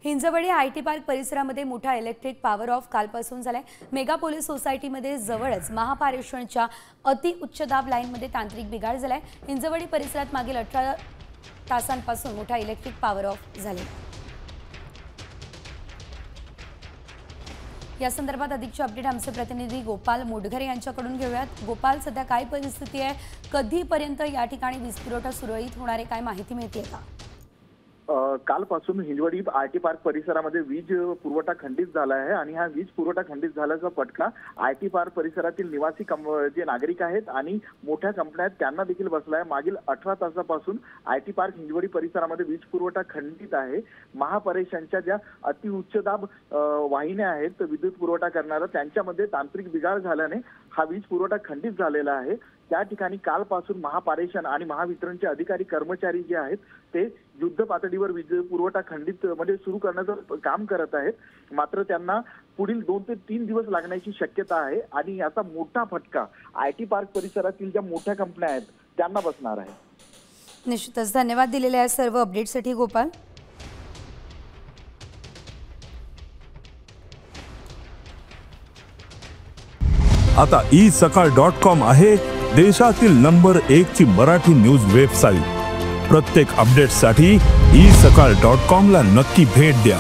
Hinjawadi IT park परिसरामध्ये मोठा electric power of कालपासून झालाय। मेगा पोलीस सोसायटीमध्ये जवळच महापारेषणच्या अति उच्च दाब लाईनमध्ये तांत्रिक बिघाड झालाय। हिंजवडी परिसरात मागील 18 तासांपासून मोठा इलेक्ट्रिक पॉवर ऑफ झाले। या संदर्भात अधिकची अपडेट आमचे प्रतिनिधी गोपाल मोडघरे यांच्याकडून घेऊयात। गोपाल, सध्या काय परिस्थिती आहे, कधीपर्यंत या ठिकाणी वीज पुरवठा सुरळीत होणार आहे, काय माहिती मिळते का? कालपासून हिंजवडी आयटी पार्क परिसरामध्ये वीज पुरवठा खंडित झाला आहे आणि हा वीज पुरवठा खंडित झाल्याचा फटका आयटी पार्क परिसरातील निवासी जे नागरिक आहेत आणि मोठ्या कंपन्या आहेत त्यांना देखील बसला आहे। मागील 18 तासापासून आयटी पार्क हिंजवडी परिसरामध्ये वीज पुरवठा खंडित आहे। महापारेषणच्या ज्या अतिउच्च दाब वाहिन्या आहेत विद्युत पुरवठा करणाऱ्या त्यांच्यामध्ये तांत्रिक बिघाड झाल्याने हा वीज पुरवठा खंडित झालेला आहे। त्या ठिकाणी कालपासून महापारेषण आणि महावितरणचे अधिकारी कर्मचारी जे आहेत ते युद्ध पातळीवर वीज पुरवठा खंडित सुरू करण्याचं काम करत आहेत। मात्र त्यांना पुढील 2 ते 3 दिवस लागण्याची शक्यता आहे आणि याचा मोठा फटका आयटी पार्क परिसरातील ज्या मोठ्या कंपन्या आहेत त्यांना बसणार आहे। निश्चितच धन्यवाद दिलेल्या सर्व अपडेटसाठी गोपाल। आता isakal.com आहे देशातील नंबर 1 ची मराठी न्यूज वेबसाईट। प्रत्येक अपडेटसाठी isakal.com ला नक्की भेट द्या।